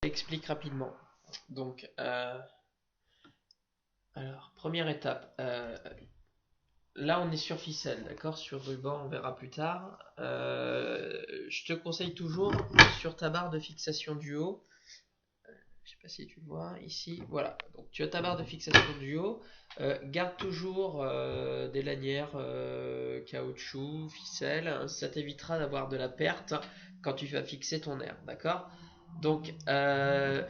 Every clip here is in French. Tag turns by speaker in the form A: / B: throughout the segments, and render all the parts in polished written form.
A: Explique rapidement. Donc, alors, première étape. Là, on est sur ficelle, d'accord? Sur ruban, on verra plus tard. Je te conseille toujours sur ta barre de fixation du haut. Je sais pas si tu le vois ici. Voilà. Donc, tu as ta barre de fixation du haut. Garde toujours des lanières caoutchouc, ficelle. Ça t'évitera d'avoir de la perte quand tu vas fixer ton air, d'accord? Donc,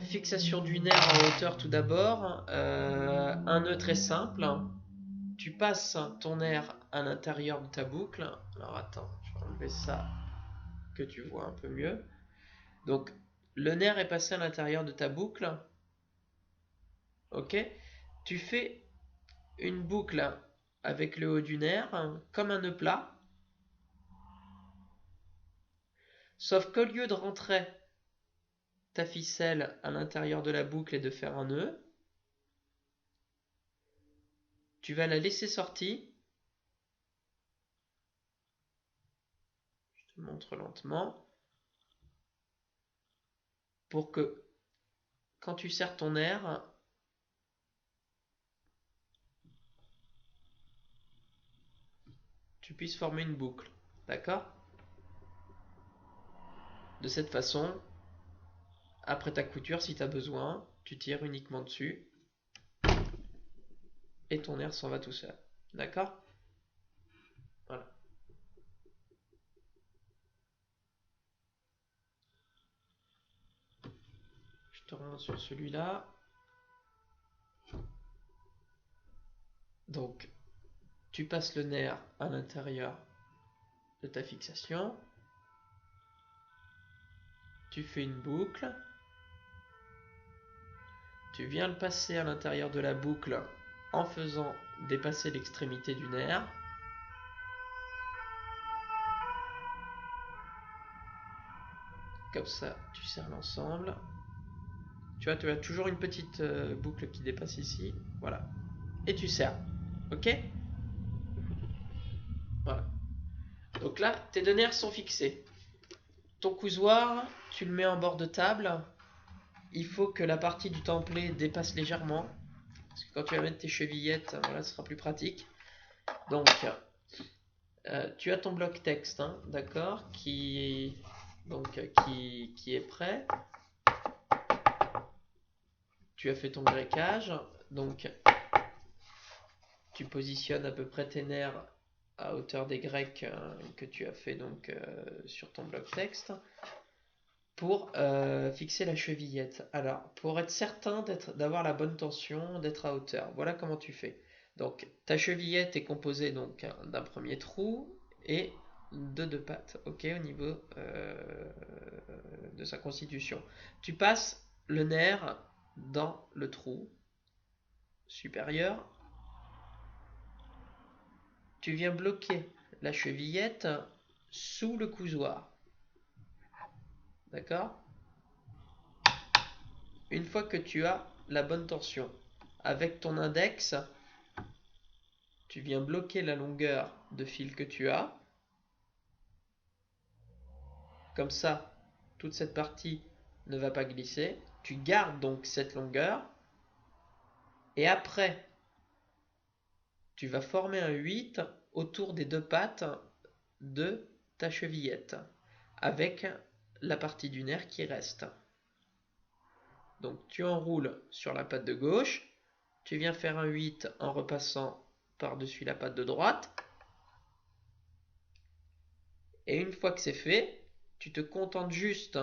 A: fixation du nerf en hauteur tout d'abord. Un nœud très simple. Tu passes ton nerf à l'intérieur de ta boucle. Alors attends, je vais enlever ça que tu vois un peu mieux. Donc, le nerf est passé à l'intérieur de ta boucle. Ok? Tu fais une boucle avec le haut du nerf comme un nœud plat. Sauf qu'au lieu de rentrer ta ficelle à l'intérieur de la boucle et de faire un nœud, tu vas la laisser sortir. Je te montre lentement. Pour que quand tu serres ton nerf, tu puisses former une boucle. D'accord? De cette façon, après ta couture, si tu as besoin, tu tires uniquement dessus et ton nerf s'en va tout seul. D'accord? Voilà. Je te remonte sur celui-là. Donc, tu passes le nerf à l'intérieur de ta fixation. Tu fais une boucle. Tu viens le passer à l'intérieur de la boucle en faisant dépasser l'extrémité du nerf. Comme ça, tu serres l'ensemble. Tu vois, tu as toujours une petite boucle qui dépasse ici. Voilà. Et tu serres. Ok? Voilà. Donc là, tes deux nerfs sont fixés. Ton cousoir, tu le mets en bord de table. Il faut que la partie du templé dépasse légèrement. Parce que quand tu vas mettre tes chevillettes, voilà, ce sera plus pratique. Donc, tu as ton bloc texte, hein, d'accord, qui est prêt. Tu as fait ton greffage. Donc, tu positionnes à peu près tes nerfs à hauteur des grecs que tu as fait donc sur ton bloc texte pour fixer la chevillette. Alors, pour être certain d'avoir la bonne tension, d'être à hauteur, voilà comment tu fais. Donc, ta chevillette est composée donc d'un premier trou et de deux pattes, ok, au niveau de sa constitution. Tu passes le nerf dans le trou supérieur. Tu viens bloquer la chevillette sous le cousoir. D'accord? Une fois que tu as la bonne tension, avec ton index, tu viens bloquer la longueur de fil que tu as. Comme ça, toute cette partie ne va pas glisser. Tu gardes donc cette longueur. Et après, tu vas former un 8 autour des deux pattes de ta chevillette, avec la partie du nerf qui reste. Donc tu enroules sur la patte de gauche, tu viens faire un 8 en repassant par-dessus la patte de droite. Et une fois que c'est fait, tu te contentes juste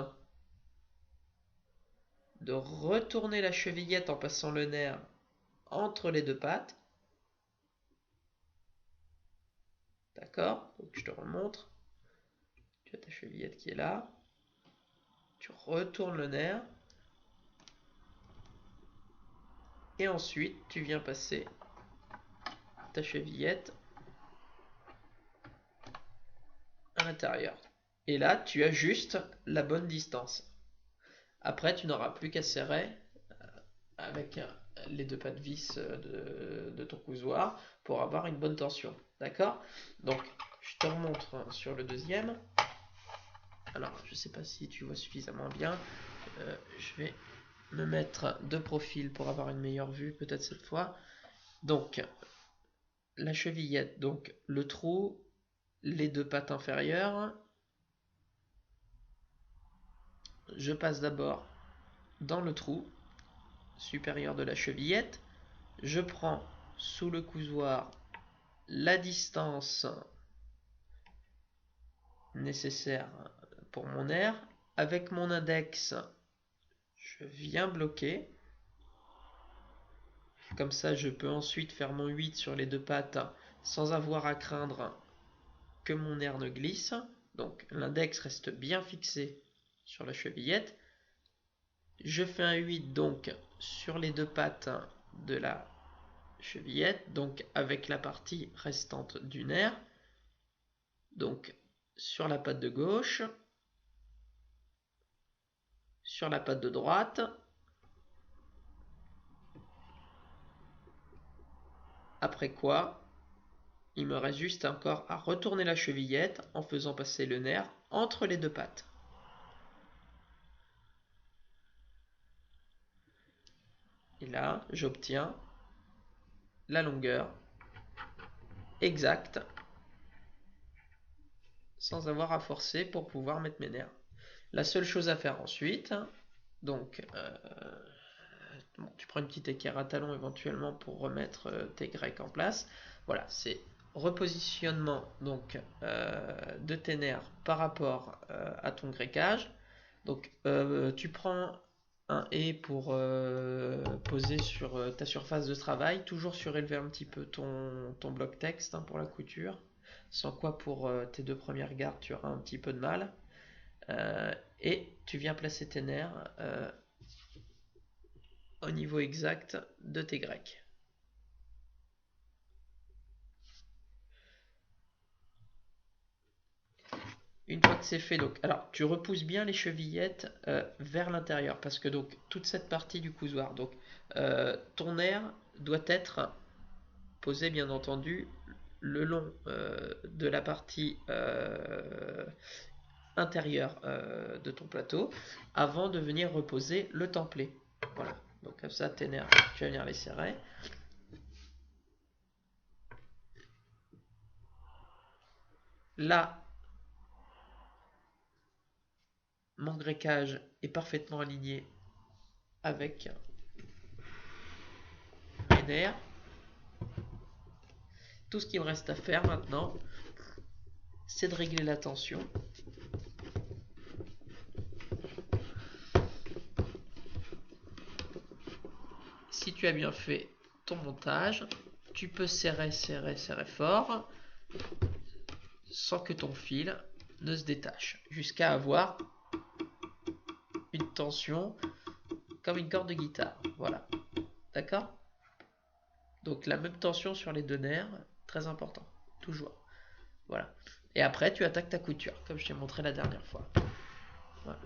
A: de retourner la chevillette en passant le nerf entre les deux pattes. D'accord? Donc je te remontre. Tu as ta chevillette qui est là. Tu retournes le nerf. Et ensuite, tu viens passer ta chevillette à l'intérieur. Et là, tu as juste la bonne distance. Après, tu n'auras plus qu'à serrer avec les deux pattes vis de ton cousoir pour avoir une bonne tension. D'accord? Donc, je te remontre sur le deuxième. Alors, je ne sais pas si tu vois suffisamment bien. Je vais me mettre de profil pour avoir une meilleure vue peut-être cette fois. Donc la chevillette, donc le trou, les deux pattes inférieures. Je passe d'abord dans le trou supérieur de la chevillette. Je prends sous le cousoir la distance nécessaire pour mon air. Avec mon index, je viens bloquer. Comme ça, je peux ensuite faire mon 8 sur les deux pattes sans avoir à craindre que mon air ne glisse. Donc l'index reste bien fixé sur la chevillette. Je fais un 8 donc sur les deux pattes de la chevillette, donc avec la partie restante du nerf. Donc sur la patte de gauche, sur la patte de droite. Après quoi, il me reste juste encore à retourner la chevillette en faisant passer le nerf entre les deux pattes. Et là, j'obtiens la longueur exacte sans avoir à forcer pour pouvoir mettre mes nerfs. La seule chose à faire ensuite, donc bon, tu prends une petite équerre à talon éventuellement pour remettre tes grecs en place. Voilà, c'est repositionnement donc de tes nerfs par rapport à ton grecquage. Donc tu prends un et pour poser sur ta surface de travail, toujours surélever un petit peu ton bloc texte hein, pour la couture, sans quoi pour tes deux premières gardes tu auras un petit peu de mal. Et tu viens placer tes nerfs au niveau exact de tes grecs. Une fois que c'est fait, donc, alors tu repousses bien les chevillettes vers l'intérieur parce que donc toute cette partie du cousoir, donc ton nerf doit être posé bien entendu le long de la partie intérieure de ton plateau avant de venir reposer le templé. Voilà, donc comme ça tes nerfs, tu vas venir les serrer. Là, mon grecquage est parfaitement aligné avec mes nerfs. Tout ce qu'il me reste à faire maintenant, c'est de régler la tension. Si tu as bien fait ton montage, tu peux serrer fort sans que ton fil ne se détache jusqu'à avoir une tension comme une corde de guitare. Voilà, d'accord? Donc la même tension sur les deux nerfs, très important, toujours. Voilà. Et après, tu attaques ta couture, comme je t'ai montré la dernière fois. Voilà.